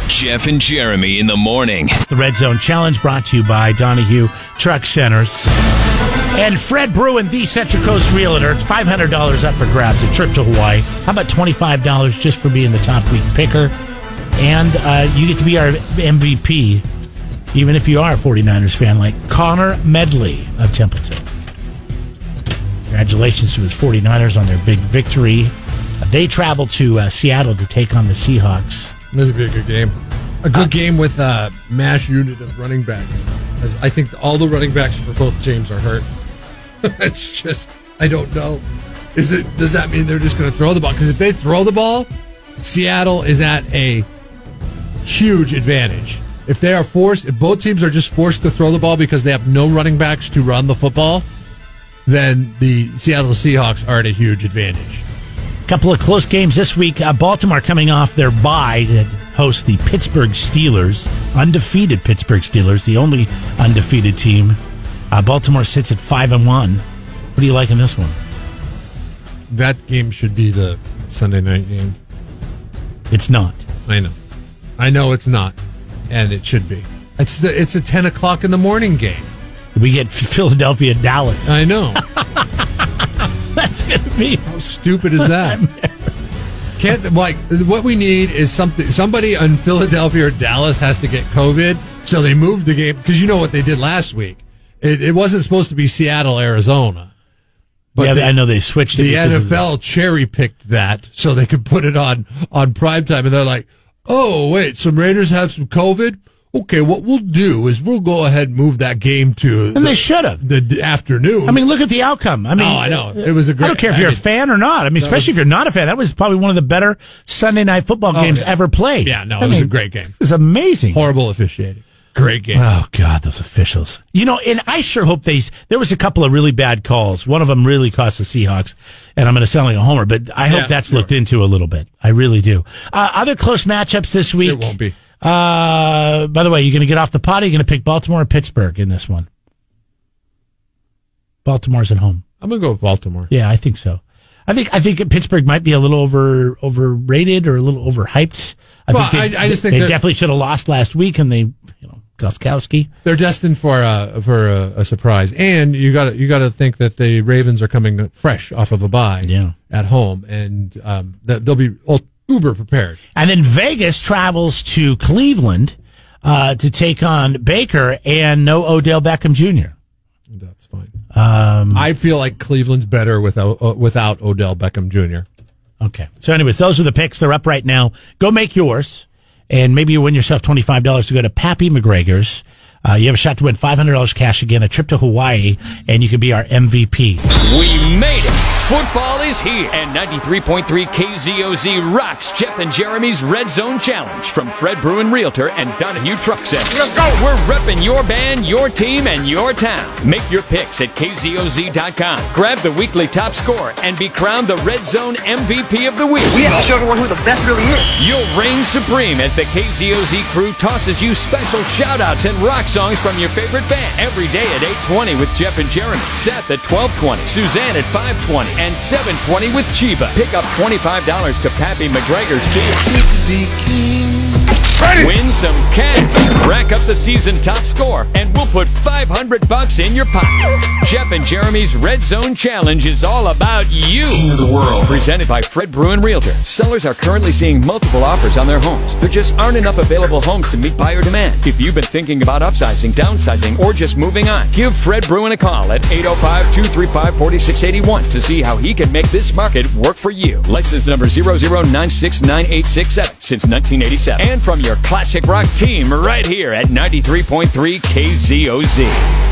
Jeff and Jeremy in the morning. The Red Zone Challenge brought to you by Donahue Truck Centers. And Fred Bruen, the Central Coast Realtor. It's $500 up for grabs. A trip to Hawaii. How about $25 just for being the top week picker? And you get to be our MVP, even if you are a 49ers fan, like Connor Medley of Templeton. Congratulations to his 49ers on their big victory. They travel to Seattle to take on the Seahawks. This would be a good game. A good game with a mash unit of running backs. As I think all the running backs for both teams are hurt. It's just, I don't know. Does that mean they're just going to throw the ball? Because if they throw the ball, Seattle is at a huge advantage. If both teams are just forced to throw the ball because they have no running backs to run the football, then the Seattle Seahawks are at a huge advantage. Couple of close games this week. Baltimore coming off their bye that host the Pittsburgh Steelers, undefeated Pittsburgh Steelers, the only undefeated team. Baltimore sits at 5-1. What do you like in this one? That game should be the Sunday night game. It's not. I know it's not, and it should be. It's a 10 o'clock in the morning game. We get Philadelphia, Dallas. I know. That's going to be. How stupid is that? What we need is somebody in Philadelphia or Dallas has to get COVID, so they moved the game, because you know what they did last week. It wasn't supposed to be Seattle, Arizona. But I know they switched it. The NFL cherry-picked that so they could put it on primetime, and they're like, oh, wait, some Raiders have some COVID? Okay, what we'll do is we'll go ahead and move that game to they should have. The afternoon. I mean, look at the outcome. I know. It was a great. I don't care if you're a fan or not. I mean, especially if you're not a fan. That was probably one of the better Sunday night football games ever played. Yeah, no, it was a great game. It was amazing. Horrible officiating. Great game. Oh, God, those officials. And I sure hope there was a couple of really bad calls. One of them really cost the Seahawks, and I'm going to sound like a homer, but I hope that's looked into a little bit. I really do. Other close matchups this week. It won't be. By the way, you're going to get off the pot? Or are you going to pick Baltimore or Pittsburgh in this one? Baltimore's at home. I'm going to go with Baltimore. Yeah, I think so. I think Pittsburgh might be a little overrated or a little overhyped. I just think they definitely should have lost last week, and they, Gostkowski. They're destined for a surprise, and you got to think that the Ravens are coming fresh off of a bye at home, and that they'll be uber prepared. And then Vegas travels to Cleveland to take on Baker, and no Odell Beckham Jr. That's fine. I feel like Cleveland's better without Odell Beckham Jr. Okay. So anyways, those are the picks. They're up right now. Go make yours, and maybe you win yourself $25 to go to Pappy McGregor's. You have a shot to win $500 cash again, a trip to Hawaii, and you can be our MVP. We made it. Football is here, and 93.3 KZOZ rocks Jeff and Jeremy's Red Zone Challenge from Fred Bruen Realtor and Donahue Truck Center. Let's go! We're repping your band, your team, and your town. Make your picks at KZOZ.com. Grab the weekly top score and be crowned the Red Zone MVP of the week. We have to show everyone who the best really is. You'll reign supreme as the KZOZ crew tosses you special shout-outs and rock songs from your favorite band every day at 8:20 with Jeff and Jeremy, Seth at 12:20, Suzanne at 5:20, and 7:20 with Chiba. Pick up $25 to Pappy McGregor's too. Win some cash. Rack up the season top score, and we'll put $500 in your pocket. Jeff and Jeremy's Red Zone Challenge is all about you. King of the world. Presented by Fred Bruen Realtor. Sellers are currently seeing multiple offers on their homes. There just aren't enough available homes to meet buyer demand. If you've been thinking about upsizing, downsizing, or just moving on, give Fred Bruen a call at 805-235-4681 to see how he can make this market work for you. License number 00969867 since 1987. And from your classic rock team right here at 93.3 KZOZ.